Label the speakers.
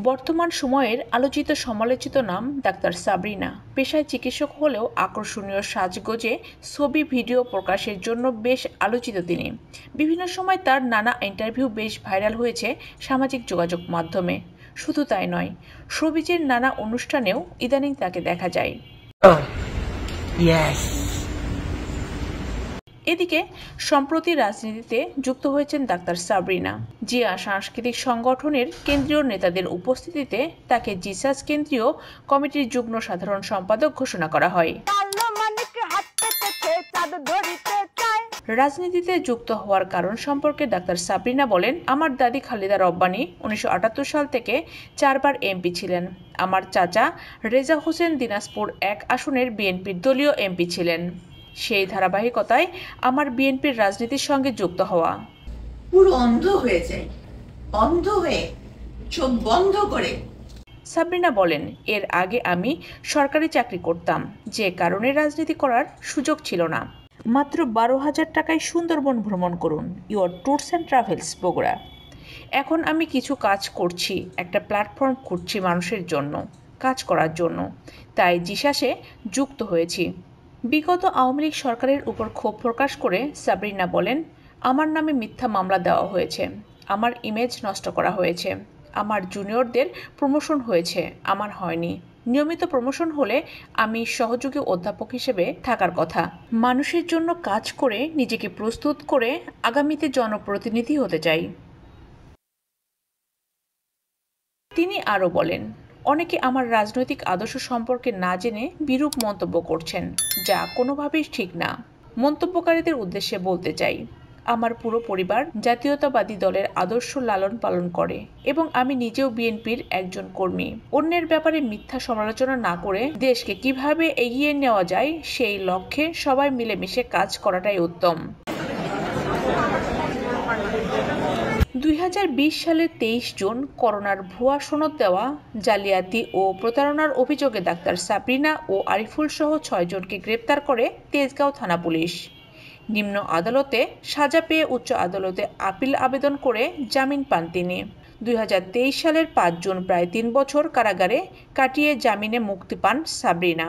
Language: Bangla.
Speaker 1: বর্তমান সময়ের আলোচিত সমালোচিত নাম ডাক্তার সাবরিনা। পেশায় চিকিৎসক হলেও আকর্ষণীয় সাজগোজে ছবি ভিডিও প্রকাশের জন্য বেশ আলোচিত তিনি। বিভিন্ন সময় তার নানা ইন্টারভিউ বেশ ভাইরাল হয়েছে সামাজিক যোগাযোগ মাধ্যমে। শুধু তাই নয়, শোবিজের নানা অনুষ্ঠানেও ইদানিং তাকে দেখা যায়। এদিকে সম্প্রতি রাজনীতিতে যুক্ত হয়েছেন ডাক্তার সাবরিনা। জিয়া সাংস্কৃতিক সংগঠনের কেন্দ্রীয় নেতাদের উপস্থিতিতে তাকে জিসাস কেন্দ্রীয় কমিটির যুগ্ম সাধারণ সম্পাদক ঘোষণা করা হয়। রাজনীতিতে যুক্ত হওয়ার কারণ সম্পর্কে ডাক্তার সাবরিনা বলেন, আমার দাদি খালেদা রব্বানী 1978 সাল থেকে 4 বার এমপি ছিলেন। আমার চাচা রেজা হোসেন দিনাজপুর 1 আসনের বিএনপির দলীয় এমপি ছিলেন। সেই ধারাবাহিকতায় আমার বিএনপির রাজনীতির সঙ্গে যুক্ত হওয়া।
Speaker 2: পুরো অন্ধ হয়ে যায়, অন্ধ হয়ে চোখ বন্ধ করে।
Speaker 1: সাবরিনা বলেন, এর আগে আমি সরকারি চাকরি করতাম, যে কারণে রাজনীতি করার সুযোগ ছিল না। মাত্র 12,000 টাকায় সুন্দরবন ভ্রমণ করুন, your tours and travels Bogura. এখন আমি কিছু কাজ করছি, একটা প্ল্যাটফর্ম খুঁজছি মানুষের জন্য, কাজ করার জন্য, তাই জিসাসে যুক্ত হয়েছি। বিগত আওয়ামী লীগ সরকারের উপর ক্ষোভ প্রকাশ করে সাবরিনা বলেন, আমার নামে মিথ্যা মামলা দেওয়া হয়েছে, আমার ইমেজ নষ্ট করা হয়েছে, আমার জুনিয়রদের প্রমোশন হয়েছে, আমার হয়নি। নিয়মিত প্রমোশন হলে আমি সহযোগী অধ্যাপক হিসেবে থাকার কথা। মানুষের জন্য কাজ করে নিজেকে প্রস্তুত করে আগামীতে জনপ্রতিনিধি হতে চাই। তিনি আরও বলেন, অনেকে আমার রাজনৈতিক আদর্শ সম্পর্কে না জেনে বিরূপ মন্তব্য করছেন, যা কোনোভাবেই ঠিক না। মন্তব্যকারীদের উদ্দেশ্যে বলতে চাই, আমার পুরো পরিবার জাতীয়তাবাদী দলের আদর্শ লালন পালন করে এবং আমি নিজেও বিএনপির একজন কর্মী। অন্যের ব্যাপারে মিথ্যা সমালোচনা না করে দেশকে কিভাবে এগিয়ে নেওয়া যায় সেই লক্ষ্যে সবাই মিলেমিশে কাজ করাটাই উত্তম। 2020 সালের 23 জুন করোনার ভুয়া সনদ দেওয়া, জালিয়াতি ও প্রতারণার অভিযোগে ডাক্তার সাবরিনা ও আরিফুল সহ 6 জনকে গ্রেপ্তার করে তেজগাঁও থানা পুলিশ। নিম্ন আদালতে সাজা পেয়ে উচ্চ আদালতে আপিল আবেদন করে জামিন পান তিনি। 2023 সালের 5 জুন প্রায় 3 বছর কারাগারে কাটিয়ে জামিনে মুক্তি পান সাবরিনা।